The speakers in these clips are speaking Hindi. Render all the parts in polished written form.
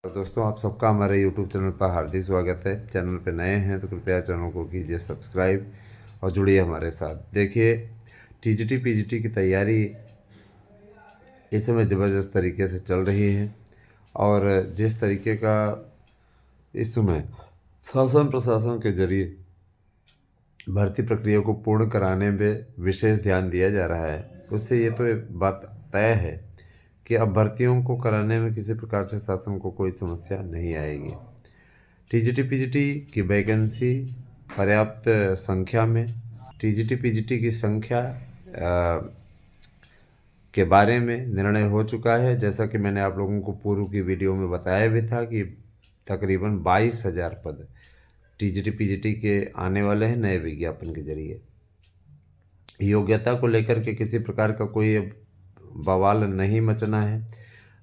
और दोस्तों, आप सबका हमारे YouTube चैनल पर हार्दिक स्वागत है। चैनल पे नए हैं तो कृपया चैनल को कीजिए सब्सक्राइब और जुड़िए हमारे साथ। देखिए, टीजीटी पीजीटी की तैयारी इस समय ज़बरदस्त तरीके से चल रही है और जिस तरीके का इस समय शासन प्रशासन के जरिए भर्ती प्रक्रिया को पूर्ण कराने में विशेष ध्यान दिया जा रहा है, उससे ये तो एक बात तय है कि अब भर्तियों को कराने में किसी प्रकार से शासन को कोई समस्या नहीं आएगी। टीजीटी पीजीटी की वैकेंसी पर्याप्त संख्या में, टीजीटी पीजीटी की संख्या के बारे में निर्णय हो चुका है। जैसा कि मैंने आप लोगों को पूर्व की वीडियो में बताया भी था कि तकरीबन 22,000 पद टीजीटी पीजीटी के आने वाले हैं नए विज्ञापन के जरिए। योग्यता को लेकर के किसी प्रकार का कोई अब बवाल नहीं मचना है,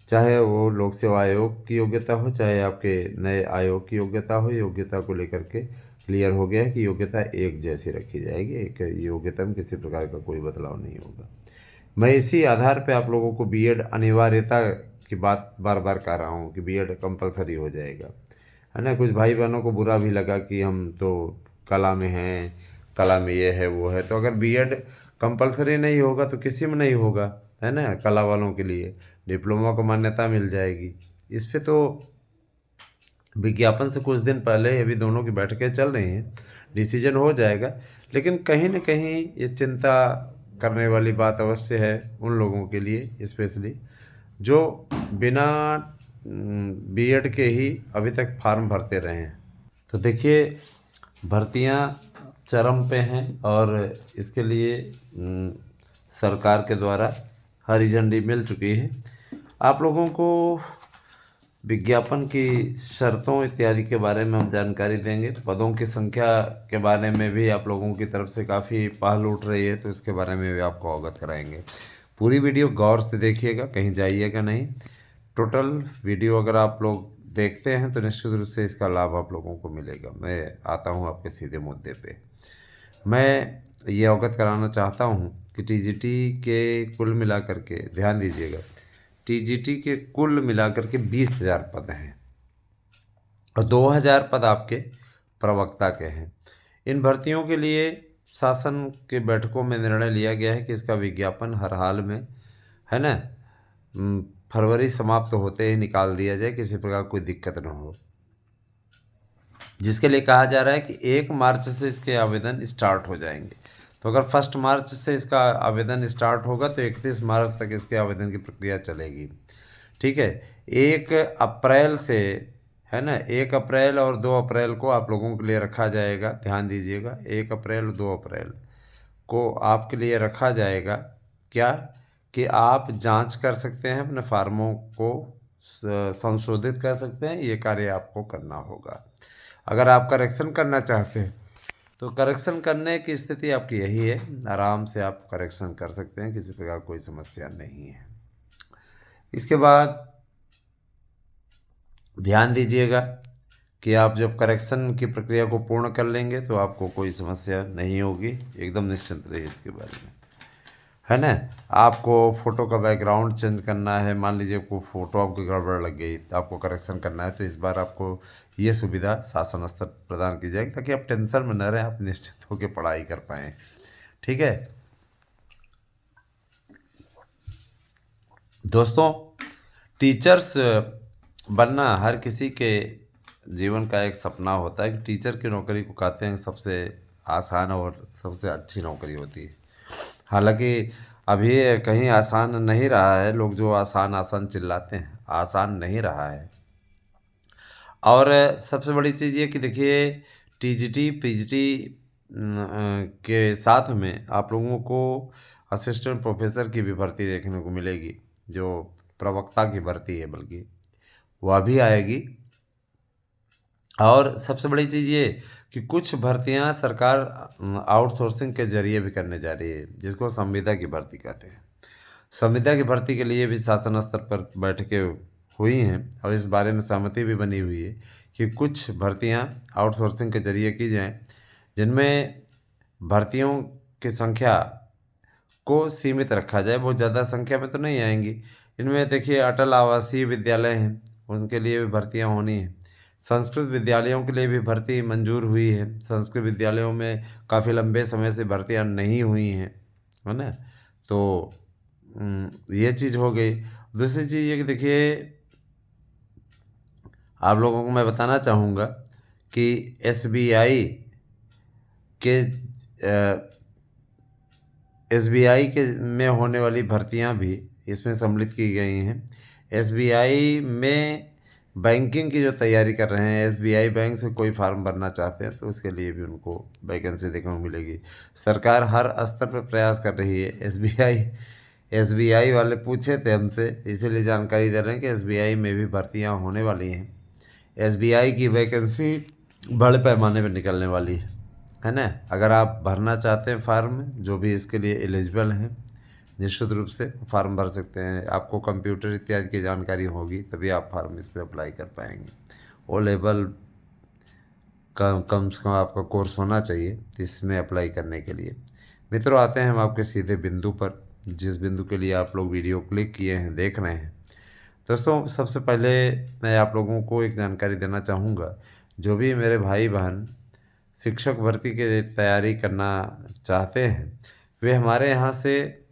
चाहे वो लोक सेवा आयोग की योग्यता हो, चाहे आपके नए आयोग की योग्यता हो। योग्यता को लेकर के क्लियर हो गया है कि योग्यता एक जैसी रखी जाएगी, एक योग्यता में किसी प्रकार का कोई बदलाव नहीं होगा। मैं इसी आधार पे आप लोगों को बीएड अनिवार्यता की बात बार बार कह रहा हूँ कि बीएड कंपलसरी हो जाएगा, है ना। कुछ भाई बहनों को बुरा भी लगा कि हम तो कला में हैं, कला में ये है वो है। तो अगर बीएड कंपलसरी नहीं होगा तो किसी में नहीं होगा, है ना। कला वालों के लिए डिप्लोमा को मान्यता मिल जाएगी। इस पे तो विज्ञापन से कुछ दिन पहले अभी दोनों की बैठकें चल रही हैं, डिसीजन हो जाएगा। लेकिन कहीं न कहीं ये चिंता करने वाली बात अवश्य है उन लोगों के लिए, स्पेशली जो बिना बीएड के ही अभी तक फार्म भरते रहे हैं। तो देखिए, भर्तियां चरम पे हैं और इसके लिए सरकार के द्वारा हरी झंडी मिल चुकी है। आप लोगों को विज्ञापन की शर्तों इत्यादि के बारे में हम जानकारी देंगे। पदों की संख्या के बारे में भी आप लोगों की तरफ से काफ़ी पहल उठ रही है, तो इसके बारे में भी आपको अवगत कराएंगे। पूरी वीडियो गौर से देखिएगा, कहीं जाइएगा नहीं। टोटल वीडियो अगर आप लोग देखते हैं तो निश्चित रूप से इसका लाभ आप लोगों को मिलेगा। मैं आता हूँ आपके सीधे मुद्दे पे। मैं ये अवगत कराना चाहता हूँ कि टीजीटी के कुल मिलाकर के, ध्यान दीजिएगा, टीजीटी के कुल मिलाकर के 20,000 पद हैं और 2,000 पद आपके प्रवक्ता के हैं। इन भर्तियों के लिए शासन के बैठकों में निर्णय लिया गया है कि इसका विज्ञापन हर हाल में, है ना, फरवरी समाप्त होते ही निकाल दिया जाए, किसी प्रकार कोई दिक्कत न हो। जिसके लिए कहा जा रहा है कि 1 मार्च से इसके आवेदन स्टार्ट हो जाएंगे। तो अगर 1 मार्च से इसका आवेदन स्टार्ट होगा तो 31 मार्च तक इसके आवेदन की प्रक्रिया चलेगी। ठीक है। 1 अप्रैल से, है ना, 1 अप्रैल और 2 अप्रैल को आप लोगों के लिए रखा जाएगा। ध्यान दीजिएगा, 1 अप्रैल और 2 अप्रैल को आपके लिए रखा जाएगा क्या, कि आप जांच कर सकते हैं, अपने फार्मों को संशोधित कर सकते हैं। ये कार्य आपको करना होगा। अगर आप करेक्शन करना चाहते हैं तो करेक्शन करने की स्थिति आपकी यही है, आराम से आप करेक्शन कर सकते हैं, किसी प्रकार कोई समस्या नहीं है। इसके बाद ध्यान दीजिएगा कि आप जब करेक्शन की प्रक्रिया को पूर्ण कर लेंगे तो आपको कोई समस्या नहीं होगी, एकदम निश्चिंत रहिए इसके बारे में, है ना। आपको फ़ोटो का बैकग्राउंड चेंज करना है, मान लीजिए कोई फ़ोटो आपको गड़बड़ लग गई तो आपको करेक्शन करना है, तो इस बार आपको ये सुविधा शासन स्तर प्रदान की जाएगी ताकि आप टेंशन में न रहें, आप निश्चित होकर पढ़ाई कर पाएँ। ठीक है दोस्तों, टीचर्स बनना हर किसी के जीवन का एक सपना होता है कि टीचर की नौकरी को कहते हैं सबसे आसान और सबसे अच्छी नौकरी होती है। हालांकि अभी कहीं आसान नहीं रहा है, लोग जो आसान आसान चिल्लाते हैं, आसान नहीं रहा है। और सबसे बड़ी चीज़ ये कि देखिए, टीजीटी पीजीटी के साथ में आप लोगों को असिस्टेंट प्रोफेसर की भी भर्ती देखने को मिलेगी, जो प्रवक्ता की भर्ती है, बल्कि वह भी आएगी। और सबसे बड़ी चीज़ ये कि कुछ भर्तियां सरकार आउटसोर्सिंग के जरिए भी करने जा रही है, जिसको संविदा की भर्ती कहते हैं। संविदा की भर्ती के लिए भी शासन स्तर पर बैठकें हुई हैं और इस बारे में सहमति भी बनी हुई है कि कुछ भर्तियां आउटसोर्सिंग के जरिए की जाएं, जिनमें भर्तियों की संख्या को सीमित रखा जाए। बहुत ज़्यादा संख्या में तो नहीं आएंगी। इनमें देखिए, अटल आवासीय विद्यालय हैं, उनके लिए भी भर्तियां होनी है। संस्कृत विद्यालयों के लिए भी भर्ती मंजूर हुई है। संस्कृत विद्यालयों में काफ़ी लंबे समय से भर्तियां नहीं हुई हैं, है ना। तो ये चीज़ हो गई। दूसरी चीज़ ये कि देखिए, आप लोगों को मैं बताना चाहूँगा कि एसबीआई के में होने वाली भर्तियां भी इसमें सम्मिलित की गई हैं। एसबीआई में बैंकिंग की जो तैयारी कर रहे हैं, एसबीआई बैंक से कोई फार्म भरना चाहते हैं तो उसके लिए भी उनको वैकेंसी देखने को मिलेगी। सरकार हर स्तर पर प्रयास कर रही है। एसबीआई वाले पूछे थे हमसे, इसीलिए जानकारी दे रहे हैं कि एसबीआई में भी भर्तियां होने वाली हैं। एसबीआई की वैकेंसी बड़े पैमाने पर निकलने वाली है ना। अगर आप भरना चाहते हैं फार्म, जो भी इसके लिए एलिजिबल हैं, निश्चित रूप से फॉर्म भर सकते हैं। आपको कंप्यूटर इत्यादि की जानकारी होगी तभी आप फार्म इस पर अप्लाई कर पाएंगे। ओ लेवल कम से कम आपका कोर्स होना चाहिए इसमें अप्लाई करने के लिए। मित्रों, आते हैं हम आपके सीधे बिंदु पर, जिस बिंदु के लिए आप लोग वीडियो क्लिक किए हैं, देख रहे हैं। दोस्तों, सबसे पहले मैं आप लोगों को एक जानकारी देना चाहूँगा। जो भी मेरे भाई बहन शिक्षक भर्ती की तैयारी करना चाहते हैं, वे हमारे यहाँ से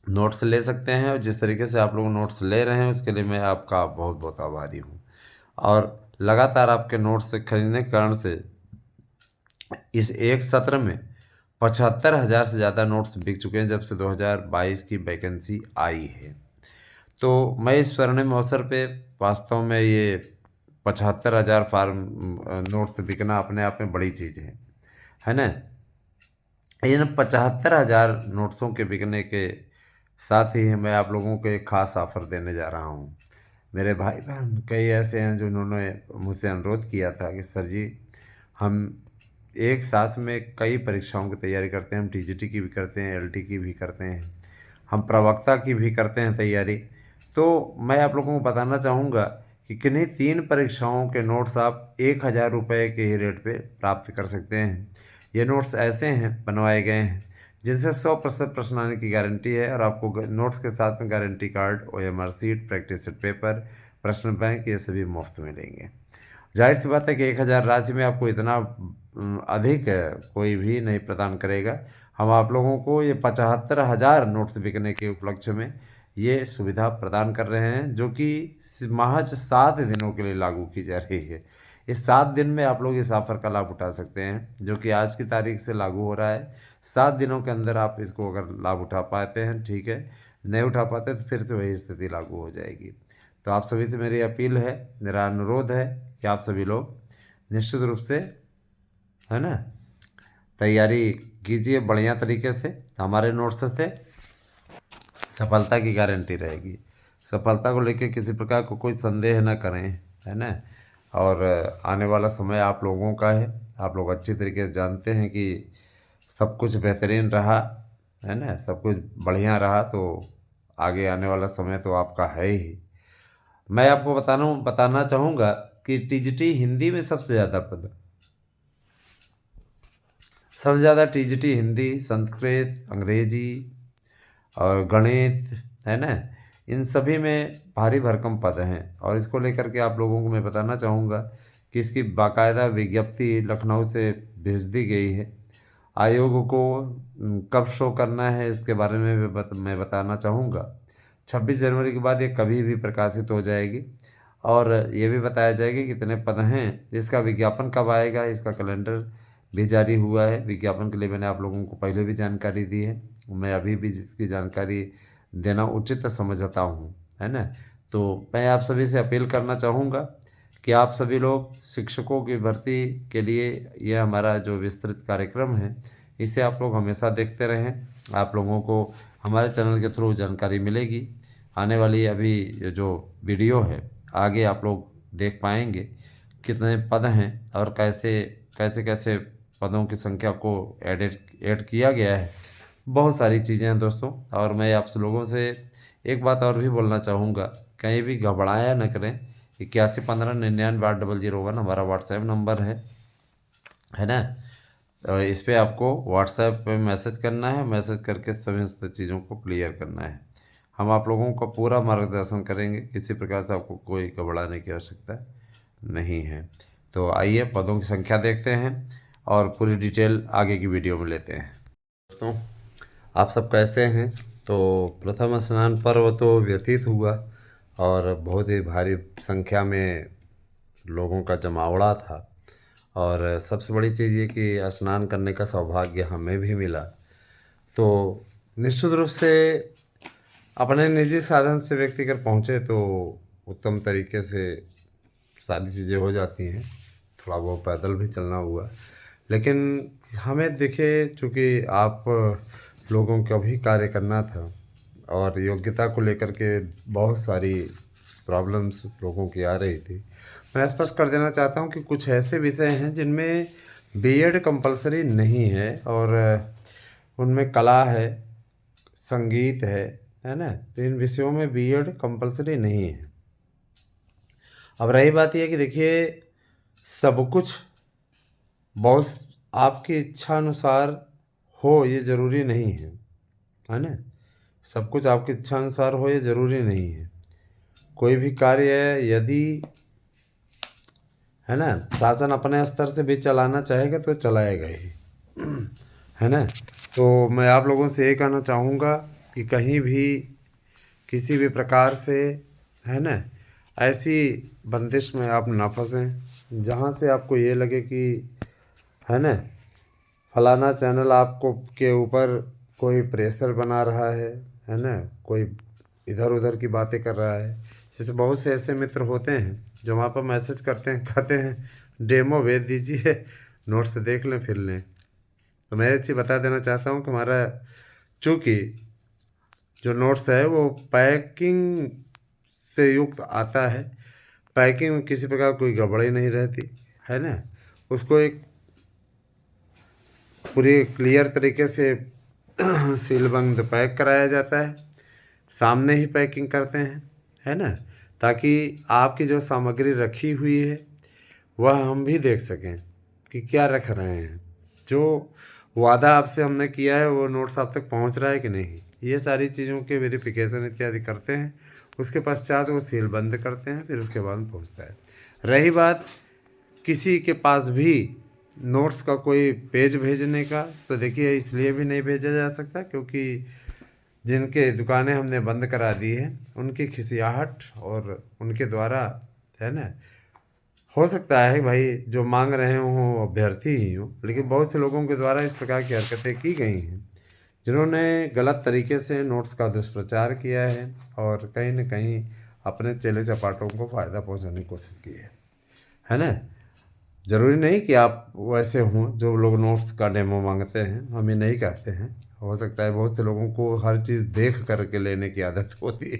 नोट्स ले सकते हैं। और जिस तरीके से आप लोग नोट्स ले रहे हैं उसके लिए मैं आपका बहुत बहुत आभारी हूँ। और लगातार आपके नोट्स खरीदने के कारण से इस एक सत्र में 75,000 से ज़्यादा नोट्स बिक चुके हैं जब से 2022 की वैकेंसी आई है। तो मैं इस स्वर्णिम अवसर पे वास्तव में ये 75,000 फार्म नोट्स बिकना अपने आप में बड़ी चीज़ है ना। इन 75,000 नोट्सों के बिकने के साथ ही मैं आप लोगों को एक ख़ास ऑफ़र देने जा रहा हूँ। मेरे भाई बहन कई ऐसे हैं जो उन्होंने मुझसे अनुरोध किया था कि सर जी, हम एक साथ में कई परीक्षाओं की तैयारी करते हैं। हम टीजीटी की भी करते हैं, एलटी की भी करते हैं, हम प्रवक्ता की भी करते हैं तैयारी। तो मैं आप लोगों को बताना चाहूँगा कि किन्हीं 3 परीक्षाओं के नोट्स आप 1,000 रुपये के ही रेट पे प्राप्त कर सकते हैं। ये नोट्स ऐसे हैं, बनवाए गए हैं, जिनसे 100% प्रश्न आने की गारंटी है। और आपको नोट्स के साथ में guarantee card, OMR sheet, practice set paper, प्रश्न बैंक, ये सभी मुफ्त मिलेंगे। जाहिर सी बात है कि 1,000 राज्य में आपको इतना अधिक कोई भी नहीं प्रदान करेगा। हम आप लोगों को ये 75,000 नोट्स बिकने के उपलक्ष्य में ये सुविधा प्रदान कर रहे हैं, जो कि महज 7 दिनों के लिए लागू की जा रही है। इस 7 दिन में आप लोग इस ऑफ़र का लाभ उठा सकते हैं, जो कि आज की तारीख से लागू हो रहा है। 7 दिनों के अंदर आप इसको अगर लाभ उठा पाते हैं, ठीक है, नहीं उठा पाते तो फिर से वही स्थिति लागू हो जाएगी। तो आप सभी से मेरी अपील है, मेरा अनुरोध है कि आप सभी लोग निश्चित रूप से, है ना, तैयारी कीजिए बढ़िया तरीके से। हमारे नोट्स से सफलता की गारंटी रहेगी। सफलता को लेकर किसी प्रकार को कोई संदेह न करें, है ना। और आने वाला समय आप लोगों का है। आप लोग अच्छी तरीके से जानते हैं कि सब कुछ बेहतरीन रहा, है ना, सब कुछ बढ़िया रहा तो आगे आने वाला समय तो आपका है ही। मैं आपको बताना चाहूँगा कि टीजीटी हिंदी में सबसे ज़्यादा टीजीटी हिंदी, संस्कृत, अंग्रेजी और गणित, है ना, इन सभी में भारी भरकम पद हैं। और इसको लेकर के आप लोगों को मैं बताना चाहूँगा कि इसकी बाकायदा विज्ञप्ति लखनऊ से भेज दी गई है। आयोग को कब शो करना है इसके बारे में मैं बताना चाहूँगा। 26 जनवरी के बाद ये कभी भी प्रकाशित हो जाएगी। और ये भी बताया जाएगा कि कितने पद हैं। इसका विज्ञापन कब आएगा, इसका कैलेंडर भी जारी हुआ है। विज्ञापन के लिए मैंने आप लोगों को पहले भी जानकारी दी है, मैं अभी भी इसकी जानकारी देना उचित समझता हूँ, है ना। तो मैं आप सभी से अपील करना चाहूँगा कि आप सभी लोग शिक्षकों की भर्ती के लिए ये हमारा जो विस्तृत कार्यक्रम है, इसे आप लोग हमेशा देखते रहें। आप लोगों को हमारे चैनल के थ्रू जानकारी मिलेगी। आने वाली अभी जो वीडियो है, आगे आप लोग देख पाएंगे कितने पद हैं और कैसे कैसे कैसे पदों की संख्या को ऐड किया गया है। बहुत सारी चीज़ें हैं दोस्तों। और मैं आप लोगों से एक बात और भी बोलना चाहूँगा, कहीं भी घबराया न करें। 8115998001 हमारा व्हाट्सएप नंबर है ना। इस पर आपको व्हाट्सएप पे मैसेज करना है, मैसेज करके सभी चीज़ों को क्लियर करना है। हम आप लोगों का पूरा मार्गदर्शन करेंगे, किसी प्रकार से आपको कोई घबराने की आवश्यकता नहीं है। तो आइए पदों की संख्या देखते हैं और पूरी डिटेल आगे की वीडियो में लेते हैं। दोस्तों, आप सब कैसे हैं? तो प्रथम स्नान पर्व तो व्यतीत हुआ और बहुत ही भारी संख्या में लोगों का जमावड़ा था, और सबसे बड़ी चीज़ ये कि स्नान करने का सौभाग्य हमें भी मिला। तो निश्चित रूप से अपने निजी साधन से व्यक्ति अगर पहुँचे तो उत्तम तरीके से सारी चीज़ें हो जाती हैं। थोड़ा बहुत पैदल भी चलना हुआ, लेकिन हमें देखे चूँकि आप लोगों का भी कार्य करना था और योग्यता को लेकर के बहुत सारी प्रॉब्लम्स लोगों की आ रही थी। मैं स्पष्ट कर देना चाहता हूँ कि कुछ ऐसे विषय हैं जिनमें बीएड कंपलसरी नहीं है, और उनमें कला है, संगीत है ना। तो इन विषयों में बीएड कंपलसरी नहीं है। अब रही बात यह कि देखिए, सब कुछ बहुत आपकी इच्छा अनुसार हो ये ज़रूरी नहीं है ना। सब कुछ आपकी इच्छा अनुसार हो ये ज़रूरी नहीं है। कोई भी कार्य है यदि है ना, शासन अपने स्तर से भी चलाना चाहेगा तो चलाएगा ही, है ना। तो मैं आप लोगों से ये कहना चाहूँगा कि कहीं भी किसी भी प्रकार से, है ना, ऐसी बंदिश में आप ना फंसें जहाँ से आपको ये लगे कि, है ना, फलाना चैनल आपको के ऊपर कोई प्रेशर बना रहा है ना, कोई इधर उधर की बातें कर रहा है। जैसे बहुत से ऐसे मित्र होते हैं जो वहाँ पर मैसेज करते हैं, कहते हैं डेमो भेज दीजिए, नोट्स देख लें फिर लें। तो मैं एक चीज़ बता देना चाहता हूँ कि हमारा चूँकि जो नोट्स है वो पैकिंग से युक्त आता है, पैकिंग में किसी प्रकार कोई गड़बड़ी नहीं रहती, है ना। उसको एक पूरी क्लियर तरीके से सीलबंद पैक कराया जाता है, सामने ही पैकिंग करते हैं, है ना, ताकि आपकी जो सामग्री रखी हुई है वह हम भी देख सकें कि क्या रख रहे हैं, जो वादा आपसे हमने किया है वो नोट्स आप तक पहुंच रहा है कि नहीं। ये सारी चीज़ों के वेरिफिकेशन इत्यादि करते हैं, उसके पश्चात वो सील बंद करते हैं, फिर उसके बाद पहुंचता है। रही बात किसी के पास भी नोट्स का कोई पेज भेजने का, तो देखिए इसलिए भी नहीं भेजा जा सकता क्योंकि जिनके दुकानें हमने बंद करा दी है उनकी खिसियाहट और उनके द्वारा, है ना, हो सकता है भाई जो मांग रहे हों अभ्यर्थी ही हों, लेकिन बहुत से लोगों के द्वारा इस प्रकार की हरकतें की गई हैं जिन्होंने गलत तरीके से नोट्स का दुष्प्रचार किया है और कहीं न कहीं अपने चेले चपाटों को फ़ायदा पहुंचाने की कोशिश की है ना। ज़रूरी नहीं कि आप वैसे हों जो लोग नोट्स का डेमो मांगते हैं, हम ये नहीं कहते हैं। हो सकता है बहुत से लोगों को हर चीज़ देख करके लेने की आदत होती है,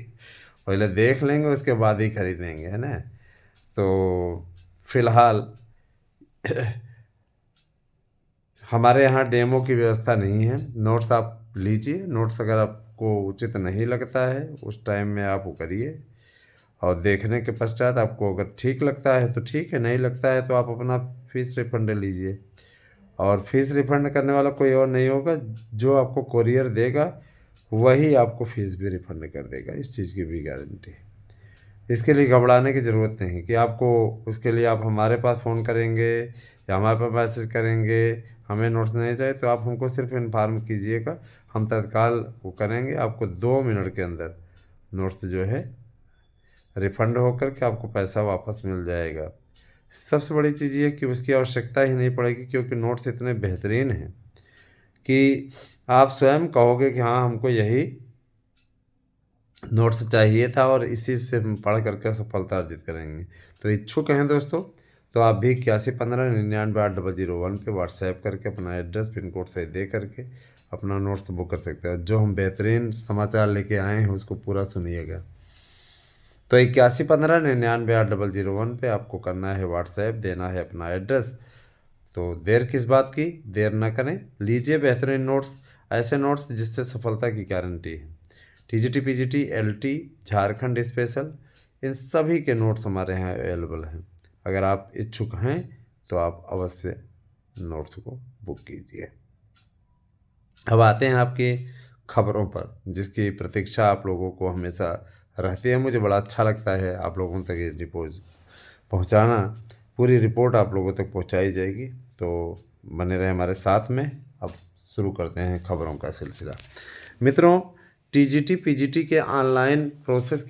पहले देख लेंगे उसके बाद ही खरीदेंगे, है ना। तो फिलहाल हमारे यहाँ डेमो की व्यवस्था नहीं है। नोट्स आप लीजिए, नोट्स अगर आपको उचित नहीं लगता है उस टाइम में आप वो करिए, और देखने के पश्चात आपको अगर ठीक लगता है तो ठीक है, नहीं लगता है तो आप अपना फ़ीस रिफंड लीजिए। और फीस रिफंड करने वाला कोई और नहीं होगा, जो आपको कोरियर देगा वही आपको फ़ीस भी रिफंड कर देगा, इस चीज़ की भी गारंटी है। इसके लिए घबराने की ज़रूरत नहीं कि आपको उसके लिए आप हमारे पास फ़ोन करेंगे या हमारे पास मैसेज करेंगे, हमें नोट्स नहीं चाहिए, तो आप हमको सिर्फ इन्फॉर्म कीजिएगा, हम तत्काल वो करेंगे। आपको 2 मिनट के अंदर नोट्स जो है रिफ़ंड होकर के आपको पैसा वापस मिल जाएगा। सबसे बड़ी चीज़ ये कि उसकी आवश्यकता ही नहीं पड़ेगी क्योंकि नोट्स इतने बेहतरीन हैं कि आप स्वयं कहोगे कि हाँ हमको यही नोट्स चाहिए था और इसी से हम पढ़ करके सफलता अर्जित करेंगे। तो इच्छुक हैं दोस्तों, तो आप भी 8115998001 पे व्हाट्सएप करके अपना एड्रेस पिन कोड सही दे करके अपना नोट्स बुक कर सकते हैं। जो हम बेहतरीन समाचार लेके आए हैं उसको पूरा सुनिएगा। तो 8115998001 पे आपको करना है व्हाट्सएप, देना है अपना एड्रेस। तो देर किस बात की, देर ना करें, लीजिए बेहतरीन नोट्स, ऐसे नोट्स जिससे सफलता की गारंटी है। TGT, PGT, LT, Jharkhand special, इन सभी के नोट्स हमारे यहाँ अवेलेबल हैं। अगर आप इच्छुक हैं तो आप अवश्य नोट्स को बुक कीजिए। अब आते हैं आपके खबरों पर, जिसकी प्रतीक्षा आप लोगों को हमेशा रहती है। मुझे बड़ा अच्छा लगता है आप लोगों तक ये रिपोर्ट पहुंचाना। पूरी रिपोर्ट आप लोगों तक पहुंचाई जाएगी, तो बने रहे हमारे साथ में। अब शुरू करते हैं खबरों का सिलसिला। मित्रों, टीजीटी पीजीटी के ऑनलाइन प्रोसेस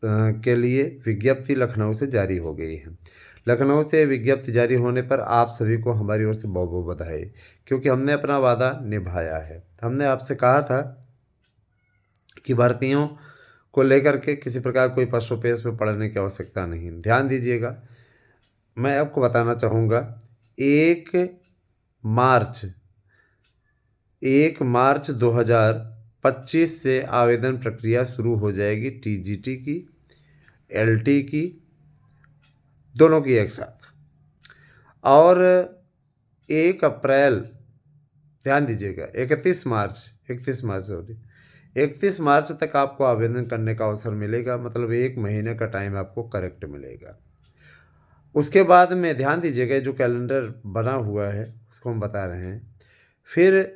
के लिए विज्ञप्ति लखनऊ से जारी हो गई है। लखनऊ से विज्ञप्ति जारी होने पर आप सभी को हमारी ओर से बहुत बहुत बधाई, क्योंकि हमने अपना वादा निभाया है। हमने आपसे कहा था कि भर्तियों को लेकर के किसी प्रकार कोई पशुपेश में पड़ने की आवश्यकता नहीं। ध्यान दीजिएगा, मैं आपको बताना चाहूँगा, 1 मार्च 2025 से आवेदन प्रक्रिया शुरू हो जाएगी, टीजीटी की, एलटी की, दोनों की एक साथ। और 1 अप्रैल, ध्यान दीजिएगा, 31 मार्च तक आपको आवेदन करने का अवसर मिलेगा। मतलब 1 महीने का टाइम आपको करेक्ट मिलेगा। उसके बाद में ध्यान दीजिएगा, जो कैलेंडर बना हुआ है उसको हम बता रहे हैं। फिर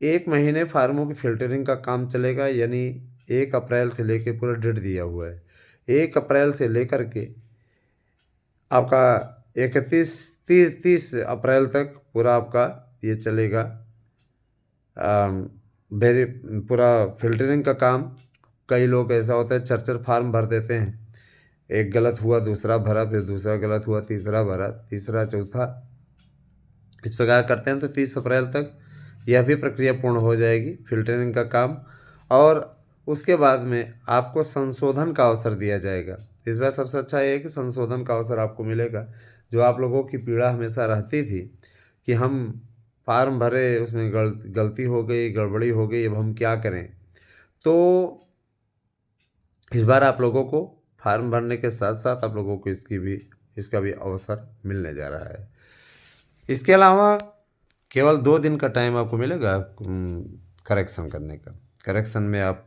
1 महीने फार्मों की फिल्टरिंग का काम चलेगा, यानी 1 अप्रैल से लेके पूरा डेट दिया हुआ है। 1 अप्रैल से लेकर के आपका 30 अप्रैल तक पूरा आपका ये चलेगा, वेरी पूरा फिल्टरिंग का काम। कई लोग ऐसा होता है चर फार्म भर देते हैं, एक गलत हुआ दूसरा भरा, फिर दूसरा गलत हुआ तीसरा भरा, तीसरा चौथा, इस प्रकार करते हैं। तो 30 अप्रैल तक यह भी प्रक्रिया पूर्ण हो जाएगी, फिल्टरिंग का काम। और उसके बाद में आपको संशोधन का अवसर दिया जाएगा। इस बार सबसे अच्छा ये है कि संशोधन का अवसर आपको मिलेगा। जो आप लोगों की पीड़ा हमेशा रहती थी कि हम फार्म भरे, उसमें गलती हो गई, गड़बड़ी हो गई, अब हम क्या करें, तो इस बार आप लोगों को फार्म भरने के साथ साथ आप लोगों को इसका भी अवसर मिलने जा रहा है। इसके अलावा केवल 2 दिन का टाइम आपको मिलेगा करेक्शन करने का। करेक्शन में आप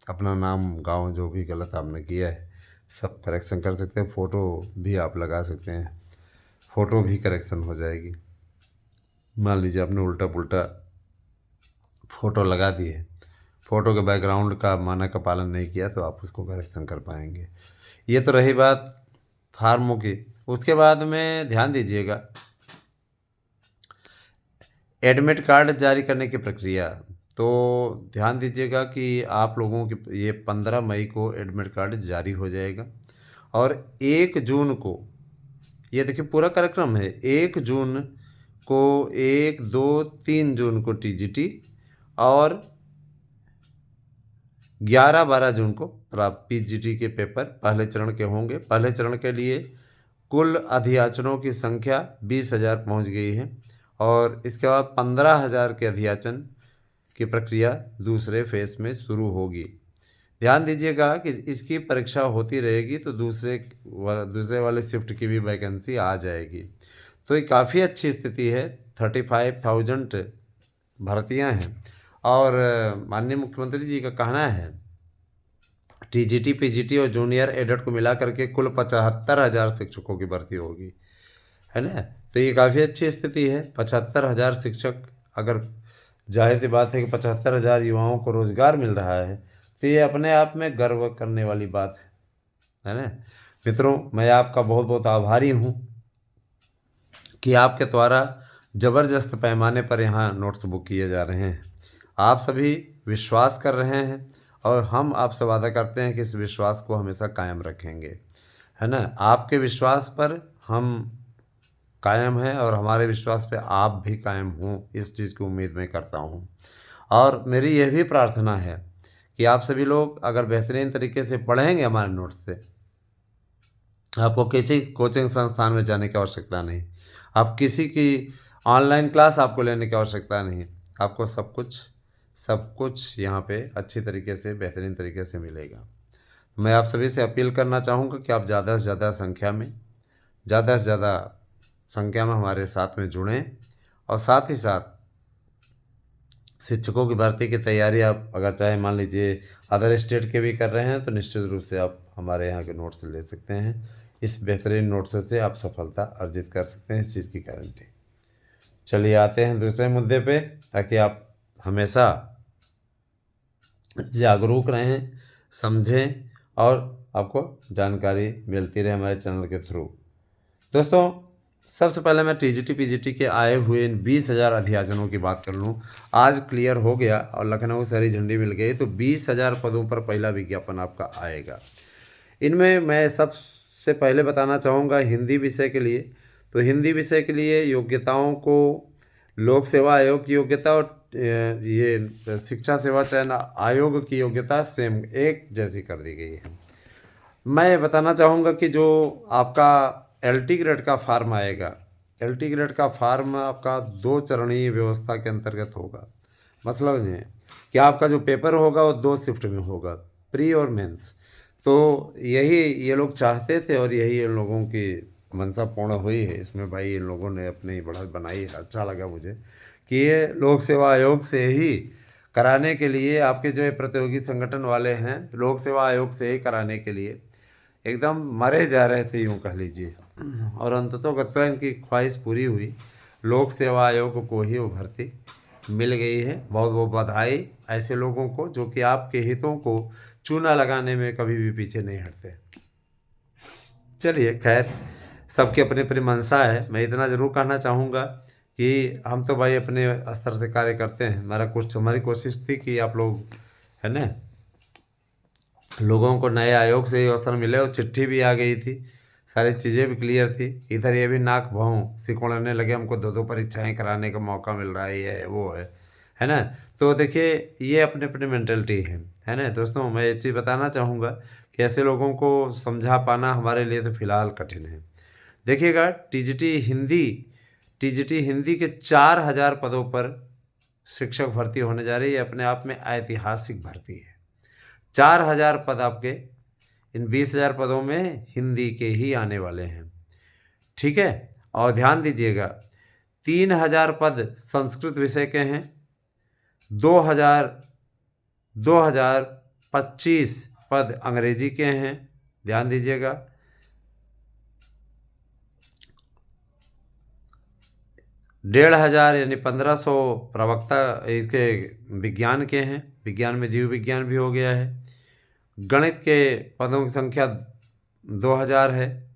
अपना नाम, गांव, जो भी गलत आपने किया है सब करेक्शन कर सकते हैं। फ़ोटो भी आप लगा सकते हैं, फ़ोटो भी करेक्शन हो जाएगी। मान लीजिए आपने उल्टा पुल्टा फ़ोटो लगा दी है, फ़ोटो के बैकग्राउंड का मानक का पालन नहीं किया, तो आप उसको करेक्शन कर पाएंगे। ये तो रही बात फार्मों की। उसके बाद में ध्यान दीजिएगा, एडमिट कार्ड जारी करने की प्रक्रिया। तो ध्यान दीजिएगा कि आप लोगों की ये 15 मई को एडमिट कार्ड जारी हो जाएगा। और 1 जून को, ये देखिए पूरा कार्यक्रम है, 1 जून को, 1, 2, 3 जून को टीजीटी, और 11-12 जून को पीजीटी के पेपर पहले चरण के होंगे। पहले चरण के लिए कुल अभियाचनों की संख्या 20,000 पहुँच गई है, और इसके बाद 15,000 के अभियाचन की प्रक्रिया दूसरे फेज में शुरू होगी। ध्यान दीजिएगा कि इसकी परीक्षा होती रहेगी, तो दूसरे वाले शिफ्ट की भी वैकेंसी आ जाएगी। तो ये काफ़ी अच्छी स्थिति है। 35,000 भर्तियां हैं, और माननीय मुख्यमंत्री जी का कहना है टीजीटी पीजीटी और जूनियर एडेड को मिला करके कुल 75,000 शिक्षकों की भर्ती होगी, है ना। तो ये काफ़ी अच्छी स्थिति है। 75,000 शिक्षक, अगर जाहिर सी बात है कि 75,000 युवाओं को रोज़गार मिल रहा है, तो ये अपने आप में गर्व करने वाली बात है ना। मित्रों, मैं आपका बहुत बहुत आभारी हूँ कि आपके द्वारा ज़बरदस्त पैमाने पर यहाँ नोट्स बुक किए जा रहे हैं। आप सभी विश्वास कर रहे हैं, और हम आपसे वादा करते हैं कि इस विश्वास को हमेशा कायम रखेंगे, है ना। आपके विश्वास पर हम कायम हैं, और हमारे विश्वास पे आप भी कायम हों, इस चीज़ की उम्मीद मैं करता हूँ। और मेरी यह भी प्रार्थना है कि आप सभी लोग अगर बेहतरीन तरीके से पढ़ेंगे हमारे नोट्स से, आपको किसी कोचिंग संस्थान में जाने की आवश्यकता नहीं, आप किसी की ऑनलाइन क्लास आपको लेने की आवश्यकता नहीं। आपको सब कुछ यहाँ पे अच्छी तरीके से, बेहतरीन तरीके से मिलेगा। मैं आप सभी से अपील करना चाहूँगा कि आप ज़्यादा से ज़्यादा संख्या में हमारे साथ में जुड़ें, और साथ ही साथ शिक्षकों की भर्ती की तैयारी आप अगर चाहे, मान लीजिए अदर स्टेट के भी कर रहे हैं, तो निश्चित रूप से आप हमारे यहाँ के नोट्स ले सकते हैं। इस बेहतरीन नोट्स से आप सफलता अर्जित कर सकते हैं, इस चीज़ की गारंटी। चलिए आते हैं दूसरे मुद्दे पे, ताकि आप हमेशा जागरूक रहें, समझें और आपको जानकारी मिलती रहे हमारे चैनल के थ्रू। दोस्तों, सबसे पहले मैं टीजीटी पीजीटी के आए हुए इन 20,000 अध्याचनों की बात कर लूँ। आज क्लियर हो गया और लखनऊ से हरी झंडी मिल गई, तो 20,000 पदों पर पहला विज्ञापन आपका आएगा। इनमें मैं सबसे पहले बताना चाहूँगा हिंदी विषय के लिए। तो हिंदी विषय के लिए योग्यताओं को लोक सेवा आयोग की योग्यता और ये शिक्षा सेवा चयन आयोग की योग्यता सेम एक जैसी कर दी गई है। मैं बताना चाहूँगा कि जो आपका एलटी ग्रेड का फार्म आएगा, एलटी ग्रेड का फार्म आपका 2 चरणीय व्यवस्था के अंतर्गत होगा। मतलब ये कि आपका जो पेपर होगा वो 2 शिफ्ट में होगा, प्री और मेंस। तो यही ये लोग चाहते थे और यही इन लोगों की मंशा पूर्ण हुई है। इसमें भाई इन लोगों ने अपनी बढ़त बनाई है। अच्छा लगा मुझे कि ये लोक सेवा आयोग से ही कराने के लिए, आपके जो प्रतियोगी संगठन वाले हैं लोक सेवा आयोग से ही कराने के लिए एकदम मरे जा रहे थे, यूँ कह लीजिए। और अंततोगत्वा इनकी ख्वाहिश पूरी हुई, लोक सेवा आयोग को ही वो भर्ती मिल गई है। बहुत बहुत बधाई ऐसे लोगों को जो कि आपके हितों को चूना लगाने में कभी भी पीछे नहीं हटते। चलिए खैर, सबकी अपनी अपनी मंशा है। मैं इतना ज़रूर कहना चाहूँगा कि हम तो भाई अपने स्तर से कार्य करते हैं। हमारी कोशिश थी कि आप लोग, है ना, लोगों को नए आयोग से अवसर मिले और चिट्ठी भी आ गई थी, सारी चीज़ें भी क्लियर थी। इधर ये भी नाक भौं सिकोड़ने लगे, हमको 2-2 परीक्षाएं कराने का मौका मिल रहा है, ये है वो है ना। तो देखिए ये अपने अपने मेंटलिटी है ना। दोस्तों, मैं ये चीज़ बताना चाहूँगा कि ऐसे लोगों को समझा पाना हमारे लिए तो फ़िलहाल कठिन है। देखिएगा, टीजीटी हिंदी के 4,000 पदों पर शिक्षक भर्ती होने जा रही है। अपने आप में ऐतिहासिक भर्ती है। 4,000 पद आपके इन 20,000 पदों में हिंदी के ही आने वाले हैं, ठीक है। और ध्यान दीजिएगा, 3,000 पद संस्कृत विषय के हैं, 2,025 पद अंग्रेजी के हैं। ध्यान दीजिएगा, 1,500 यानी 1,500 प्रवक्ता इसके विज्ञान के हैं। विज्ञान में जीव विज्ञान भी हो गया है। गणित के पदों की संख्या 2,000 है।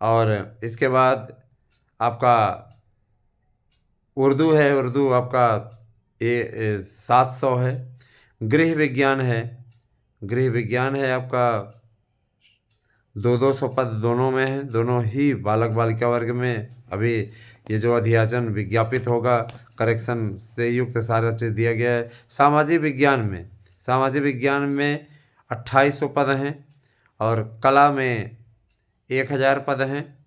और इसके बाद आपका उर्दू है, उर्दू आपका 700 है। गृह विज्ञान है आपका 200 पद दोनों में है, दोनों ही बालक बालिका वर्ग में। अभी ये जो अध्याचन विज्ञापित होगा, करेक्शन से युक्त सारा चीज़ दिया गया है। सामाजिक विज्ञान में 2,800 पद हैं और कला में 1,000 पद हैं।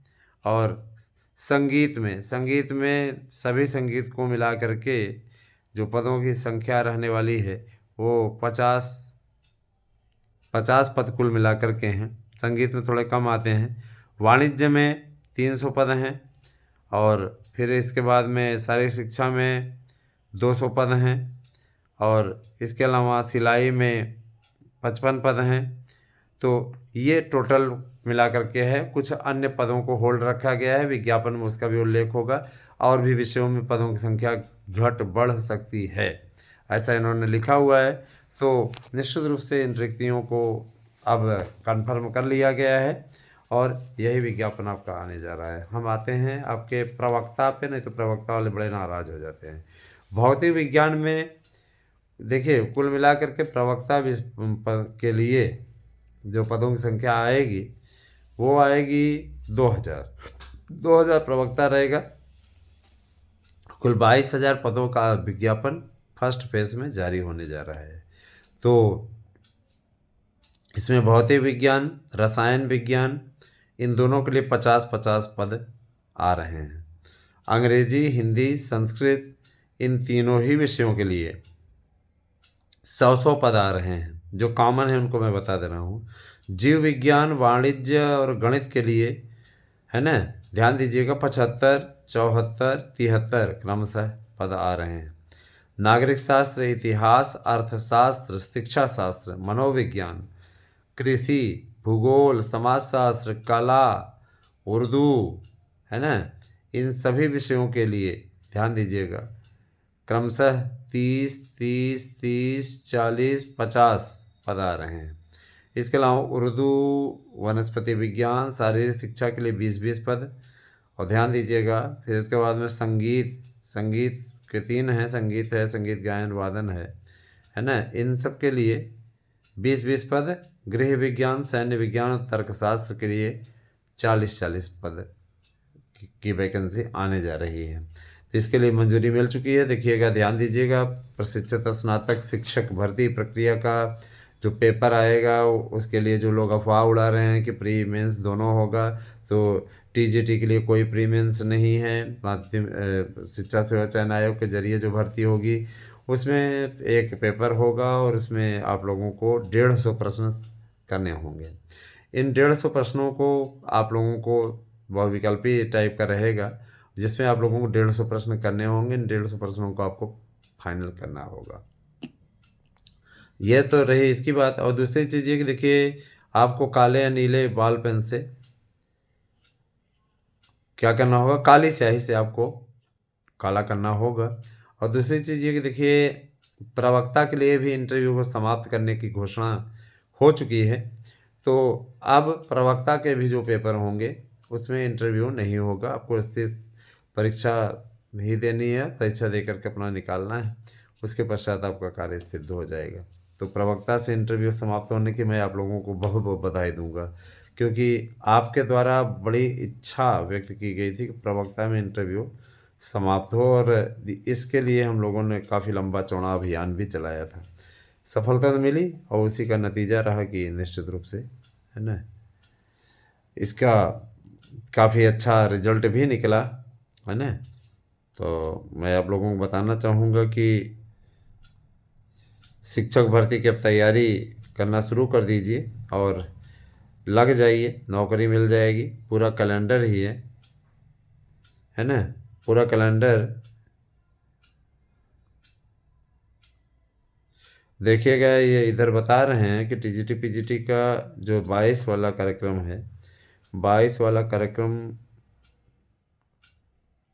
और संगीत में सभी संगीत को मिला करके जो पदों की संख्या रहने वाली है वो 50 पद कुल मिला करके हैं। संगीत में थोड़े कम आते हैं। वाणिज्य में 300 पद हैं। और फिर इसके बाद में शारीरिक शिक्षा में 200 पद हैं। और इसके अलावा सिलाई में 55 पद हैं। तो ये टोटल मिला करके है। कुछ अन्य पदों को होल्ड रखा गया है, विज्ञापन में उसका भी उल्लेख होगा। और भी विषयों में पदों की संख्या घट बढ़ सकती है, ऐसा इन्होंने लिखा हुआ है। तो निश्चित रूप से इन रिक्तियों को अब कंफर्म कर लिया गया है और यही विज्ञापन आपका आने जा रहा है। हम आते हैं आपके प्रवक्ता पे, नहीं तो प्रवक्ता वाले बड़े नाराज हो जाते हैं। भौतिक विज्ञान में देखिए, कुल मिलाकर के प्रवक्ता के लिए जो पदों की संख्या आएगी वो आएगी 2,000 प्रवक्ता रहेगा। कुल 22,000 पदों का विज्ञापन फर्स्ट फेज में जारी होने जा रहा है। तो इसमें भौतिक विज्ञान, रसायन विज्ञान, इन दोनों के लिए 50-50 पद आ रहे हैं। अंग्रेजी, हिंदी, संस्कृत, इन तीनों ही विषयों के लिए 100 पद आ रहे हैं। जो कॉमन है उनको मैं बता दे रहा हूँ। जीव विज्ञान, वाणिज्य और गणित के लिए, है ना, ध्यान दीजिएगा, 75, 74, 73 क्रमशः पद आ रहे हैं। नागरिक शास्त्र, इतिहास, अर्थशास्त्र, शिक्षा शास्त्र, मनोविज्ञान, कृषि, भूगोल, समाजशास्त्र, कला, उर्दू, है ना, इन सभी विषयों के लिए ध्यान दीजिएगा क्रमशः 30, 30, 30, 40, 50 पद आ रहे हैं। इसके अलावा उर्दू, वनस्पति विज्ञान, शारीरिक शिक्षा के लिए 20-20 पद। और ध्यान दीजिएगा, फिर इसके बाद में संगीत, संगीत के 3 हैं, संगीत है, संगीत गायन वादन है ना, इन सब के लिए 20-20 पद। गृह विज्ञान, सैन्य विज्ञान और तर्कशास्त्र के लिए 40-40 पद की वैकेंसी आने जा रही है। तो इसके लिए मंजूरी मिल चुकी है। देखिएगा, ध्यान दीजिएगा, प्रशिक्षित स्नातक शिक्षक भर्ती प्रक्रिया का जो पेपर आएगा उसके लिए जो लोग अफवाह उड़ा रहे हैं कि प्री मेंस दोनों होगा, तो टीजीटी के लिए कोई प्री मेंस नहीं है। माध्यमिक शिक्षा सेवा चयन आयोग के जरिए जो भर्ती होगी उसमें एक पेपर होगा और उसमें आप लोगों को 150 प्रश्न करने होंगे। इन 150 प्रश्नों को आप लोगों को बहुविकल्पी टाइप का रहेगा, जिसमें आप लोगों को 150 प्रश्न करने होंगे। इन 150 प्रश्नों को आपको फाइनल करना होगा। यह तो रही इसकी बात। और दूसरी चीज़ ये कि देखिए, आपको काले या नीले बॉल पेन से क्या करना होगा, काली स्याही से आपको काला करना होगा। और दूसरी चीज़ ये कि देखिए, प्रवक्ता के लिए भी इंटरव्यू को समाप्त करने की घोषणा हो चुकी है। तो अब प्रवक्ता के भी जो पेपर होंगे उसमें इंटरव्यू नहीं होगा, आपको सिर्फ परीक्षा ही देनी है, परीक्षा दे करके अपना निकालना है, उसके पश्चात आपका कार्य सिद्ध हो जाएगा। तो प्रवक्ता से इंटरव्यू समाप्त होने की मैं आप लोगों को बहुत बहुत बधाई दूंगा, क्योंकि आपके द्वारा बड़ी इच्छा व्यक्त की गई थी कि प्रवक्ता में इंटरव्यू समाप्त हो, और इसके लिए हम लोगों ने काफ़ी लंबा चौड़ा अभियान भी चलाया था। सफलता तो मिली और उसी का नतीजा रहा कि निश्चित रूप से, है ना, इसका काफ़ी अच्छा रिजल्ट भी निकला, है ना। तो मैं आप लोगों को बताना चाहूँगा कि शिक्षक भर्ती की अब तैयारी करना शुरू कर दीजिए और लग जाइए, नौकरी मिल जाएगी। पूरा कैलेंडर ही है ना, पूरा कैलेंडर देखिएगा। ये इधर बता रहे हैं कि टीजीटी पीजीटी का जो 22 वाला कार्यक्रम है, 22 वाला कार्यक्रम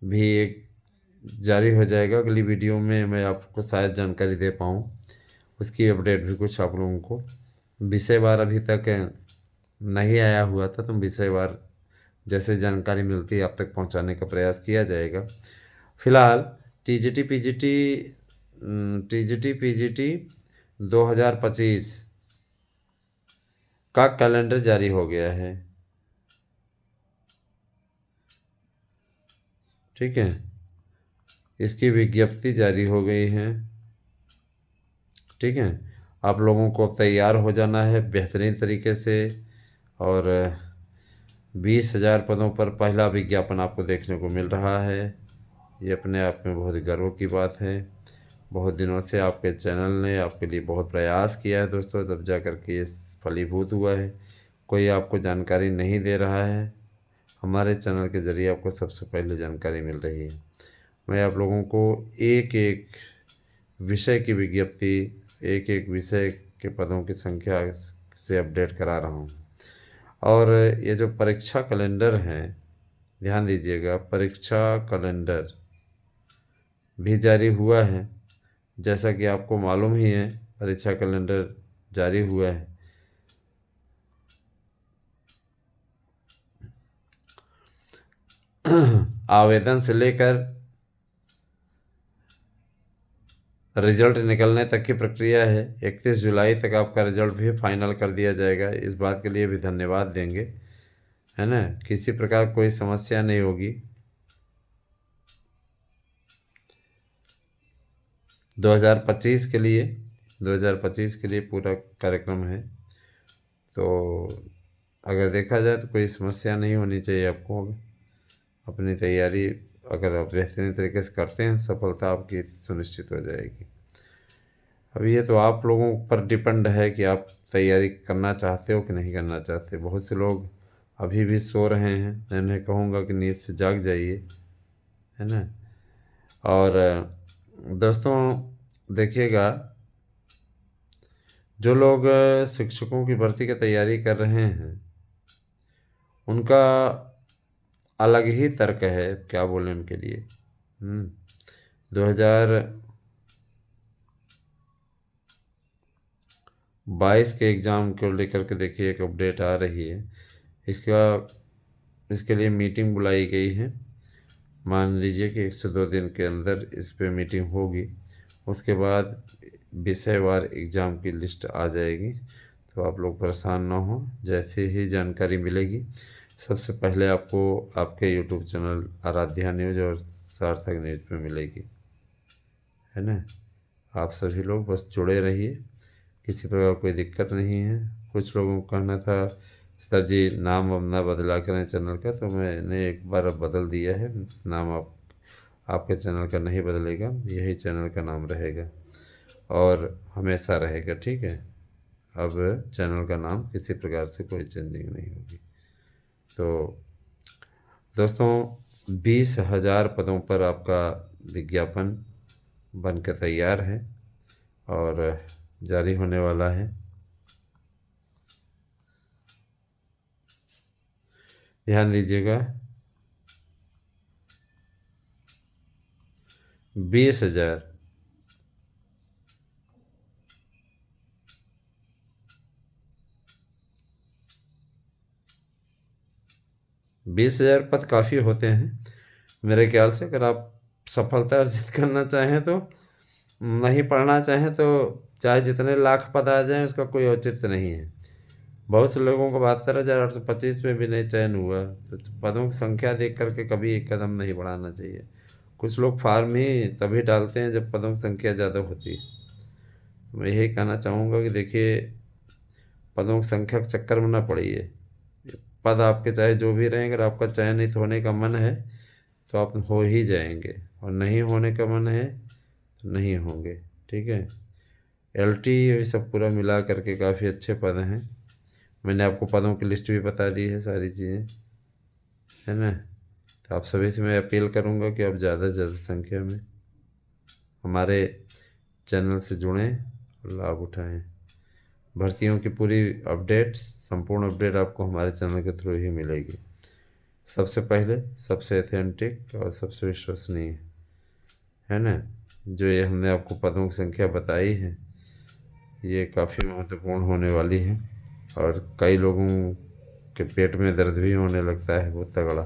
भी एक जारी हो जाएगा। अगली वीडियो में मैं आपको शायद जानकारी दे पाऊँ, उसकी अपडेट भी कुछ आप लोगों को विषयवार अभी तक नहीं आया हुआ था, तो विषयवार जैसे जानकारी मिलती है आप तक पहुंचाने का प्रयास किया जाएगा। फिलहाल टीजीटी पीजीटी 2025 का कैलेंडर जारी हो गया है, ठीक है, इसकी विज्ञप्ति जारी हो गई है, ठीक है। आप लोगों को अब तैयार हो जाना है बेहतरीन तरीके से। और 20,000 पदों पर पहला विज्ञापन आपको देखने को मिल रहा है। ये अपने आप में बहुत गर्व की बात है। बहुत दिनों से आपके चैनल ने आपके लिए बहुत प्रयास किया है दोस्तों, तब जा कर के ये फलीभूत हुआ है। कोई आपको जानकारी नहीं दे रहा है, हमारे चैनल के ज़रिए आपको सबसे पहले जानकारी मिल रही है। मैं आप लोगों को एक एक विषय की विज्ञप्ति, एक एक विषय के पदों की संख्या से अपडेट करा रहा हूँ। और ये जो परीक्षा कैलेंडर है, ध्यान दीजिएगा, परीक्षा कैलेंडर भी जारी हुआ है। जैसा कि आपको मालूम ही है, परीक्षा कैलेंडर जारी हुआ है। आवेदन से लेकर रिजल्ट निकलने तक की प्रक्रिया है। 31 जुलाई तक आपका रिजल्ट भी फाइनल कर दिया जाएगा। इस बात के लिए भी धन्यवाद देंगे, है ना। किसी प्रकार कोई समस्या नहीं होगी। 2025 के लिए पूरा कार्यक्रम है। तो अगर देखा जाए तो कोई समस्या नहीं होनी चाहिए आपको। अपनी तैयारी अगर आप बेहतरीन तरीके से करते हैं, सफलता आपकी सुनिश्चित हो जाएगी। अब ये तो आप लोगों पर डिपेंड है कि आप तैयारी करना चाहते हो कि नहीं करना चाहते। बहुत से लोग अभी भी सो रहे हैं, मैं उन्हें कहूँगा कि नींद से जाग जाइए, है ना। और दोस्तों देखिएगा, जो लोग शिक्षकों की भर्ती की तैयारी कर रहे हैं उनका अलग ही तर्क है, क्या बोलें उनके लिए। 2022 के एग्ज़ाम को लेकर के देखिए एक अपडेट आ रही है। इसके लिए मीटिंग बुलाई गई है। मान लीजिए कि 102 दिन के अंदर इस पे मीटिंग होगी। उसके बाद विषयवार एग्ज़ाम की लिस्ट आ जाएगी, तो आप लोग परेशान ना हो। जैसे ही जानकारी मिलेगी सबसे पहले आपको आपके यूट्यूब चैनल आराध्या न्यूज़ और सार्थक न्यूज़ पे मिलेगी, है ना। आप सभी लोग बस जुड़े रहिए, किसी प्रकार कोई दिक्कत नहीं है। कुछ लोगों का कहना था सर जी नाम अब ना बदला करें चैनल का, तो मैंने एक बार अब बदल दिया है नाम। आपके चैनल का नहीं बदलेगा, यही चैनल का नाम रहेगा और हमेशा रहेगा, ठीक है। अब चैनल का नाम किसी प्रकार से कोई चेंजिंग नहीं होगी। तो दोस्तों 20,000 पदों पर आपका विज्ञापन बन के तैयार है और जारी होने वाला है। ध्यान दीजिएगा, 20,000 20,000 पद काफ़ी होते हैं मेरे ख्याल से। अगर आप सफलता अर्जित करना चाहें तो, नहीं पढ़ना चाहें तो, चाहे जितने लाख पद आ जाएं उसका कोई औचित्य नहीं है। बहुत से लोगों को 72,825 में भी नहीं चयन हुआ, तो पदों की संख्या देख करके कभी एक कदम नहीं बढ़ाना चाहिए। कुछ लोग फार्म ही तभी डालते हैं जब पदों की संख्या ज़्यादा होती है। तो मैं यही कहना चाहूँगा कि देखिए, पदों की संख्या के चक्कर में ना पड़िए। पद आपके चाहे जो भी रहें, अगर आपका चयनित होने का मन है तो आप हो ही जाएंगे, और नहीं होने का मन है तो नहीं होंगे, ठीक है। LT ये सब पूरा मिला करके काफ़ी अच्छे पद हैं। मैंने आपको पदों की लिस्ट भी बता दी है, सारी चीज़ें, है ना। तो आप सभी से मैं अपील करूँगा कि आप ज़्यादा से ज़्यादा संख्या में हमारे चैनल से जुड़ें और लाभ उठाएं। भर्तियों की पूरी अपडेट, संपूर्ण अपडेट आपको हमारे चैनल के थ्रू ही मिलेगी। सबसे पहले, सबसे ऑथेंटिक और सबसे विश्वसनीय, है ना। जो ये हमने आपको पदों की संख्या बताई है, ये काफ़ी महत्वपूर्ण होने वाली है। और कई लोगों के पेट में दर्द भी होने लगता है बहुत तगड़ा।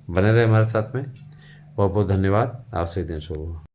बने रहे हमारे साथ में। बहुत बहुत धन्यवाद। आपसे दिन शुभ हो।